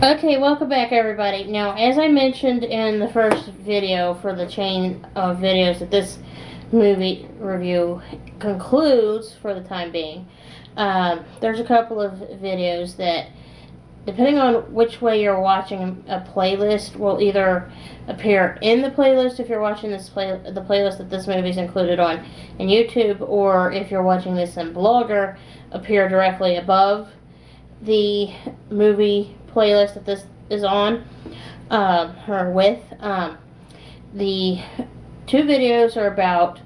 Okay, welcome back everybody. Now, as I mentioned in the first video for the chain of videos that this movie review concludes for the time being, there's a couple of videos that, depending on which way you're watching, a playlist will either appear in the playlist if you're watching the playlist that this movie is included on in YouTube, or if you're watching this in Blogger, appear directly above the movie playlist that this is on, or with. The two videos are about,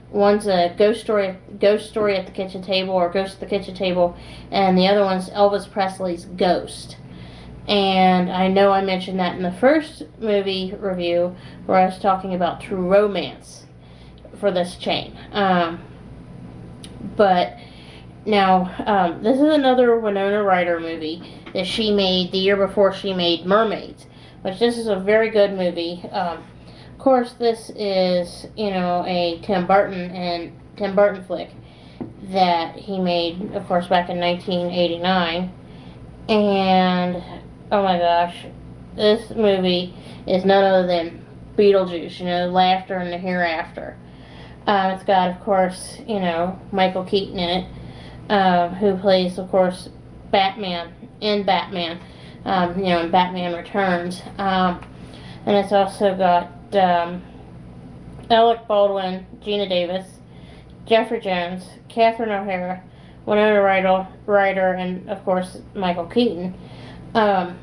one's a ghost story at the kitchen table, or Ghost at the Kitchen Table, and the other one's Elvis Presley's Ghost. And I know I mentioned that in the first movie review where I was talking about True Romance for this chain. But now, this is another Winona Ryder movie that she made the year before she made Mermaids, which this is a very good movie. Of course, this is, a Tim Burton flick that he made, of course, back in 1989. And, oh my gosh, this movie is none other than Beetlejuice, Laughter in the Hereafter. It's got, of course, Michael Keaton in it. Who plays, of course, Batman in Batman, in Batman Returns. And it's also got Alec Baldwin, Gina Davis, Jeffrey Jones, Catherine O'Hara, Winona Ryder, and, of course, Michael Keaton. Anyway,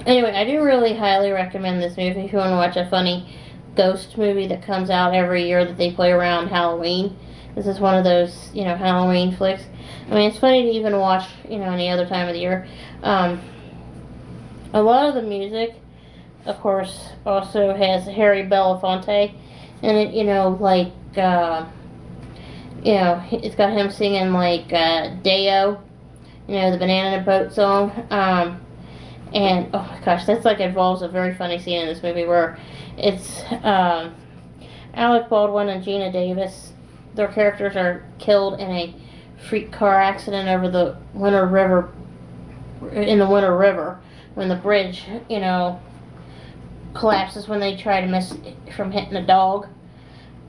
I do really highly recommend this movie if you want to watch a funny ghost movie that comes out every year that they play around Halloween. This is one of those, Halloween flicks. I mean, it's funny to even watch, any other time of the year. A lot of the music, of course, also has Harry Belafonte in it, it's got him singing, Deo, the Banana Boat song. And, oh my gosh, that's, involves a very funny scene in this movie where it's, Alec Baldwin and Gina Davis. Their characters are killed in a freak car accident over the Winter River, when the bridge, collapses when they try to miss from hitting a dog.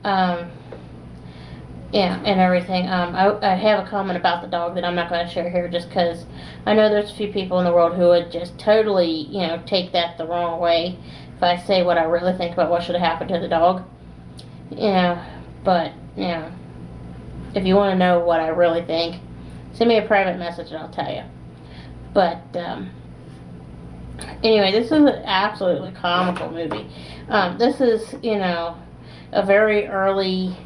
And everything. I have a comment about the dog that I'm not going to share here just because I know there's a few people in the world who would just totally, take that the wrong way if I say what I really think about what should have happened to the dog. But, if you want to know what I really think, send me a private message and I'll tell you. But, anyway, this is an absolutely comical movie. This is, a very early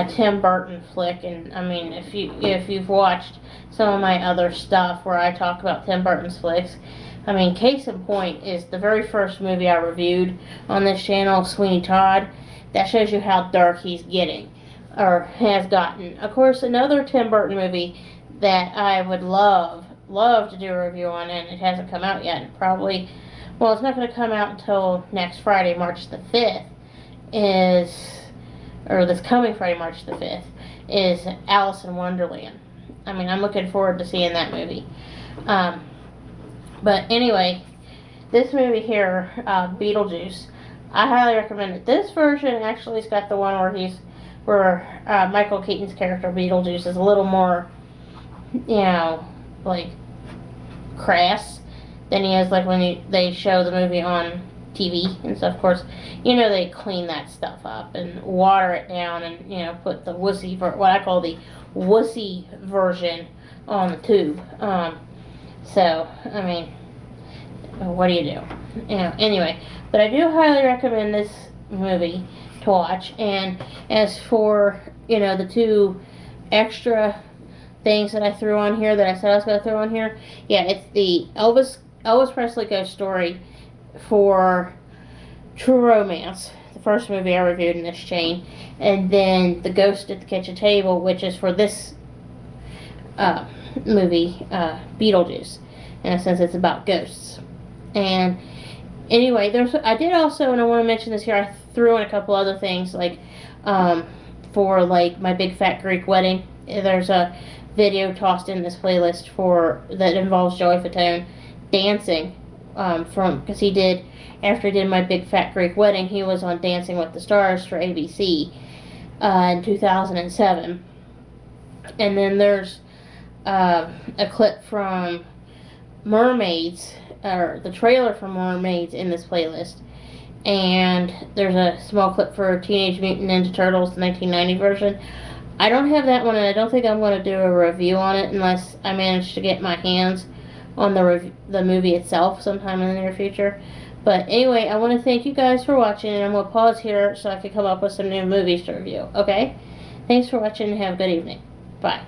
Tim Burton flick, and I mean, if you've watched some of my other stuff where I talk about Tim Burton's flicks, I mean, case in point is the very first movie I reviewed on this channel, Sweeney Todd. That shows you how dark he's getting, or has gotten. Of course, another Tim Burton movie that I would love to do a review on, and it hasn't come out yet. Probably, well, it's not going to come out until next Friday, March the 5th, or this coming Friday, March the 5th, is Alice in Wonderland. I mean, I'm looking forward to seeing that movie. But anyway, this movie here, Beetlejuice, I highly recommend it. This version actually has got the one where Michael Keaton's character Beetlejuice is a little more, crass than he is when they show the movie on TV and stuff. Of course, they clean that stuff up and water it down and, put the wussy, what I call the wussy version on the tube. So, I mean, what do you do? Anyway, but I do highly recommend this movie to watch. And as for, the two extra things that I threw on here that I said I was going to throw on here, yeah, it's the Elvis Presley Ghost Story for True Romance, the first movie I reviewed in this chain, and then the Ghost at the Kitchen Table, which is for this movie, Beetlejuice, in a sense it's about ghosts. And anyway, I did also, and I want to mention this here, I threw in a couple other things, for my Big Fat Greek Wedding. There's a video tossed in this playlist that involves Joey Fatone dancing because he did, after he did My Big Fat Greek Wedding, he was on Dancing with the Stars for ABC in 2007. And then there's a clip from Mermaids, or the trailer for Mermaids, in this playlist. And there's a small clip for Teenage Mutant Ninja Turtles, the 1990 version. I don't have that one, and I don't think I'm going to do a review on it unless I manage to get my hands on the movie itself sometime in the near future. But anyway, I want to thank you guys for watching, and I'm going to pause here so I can come up with some new movies to review. Okay? Thanks for watching, and have a good evening. Bye.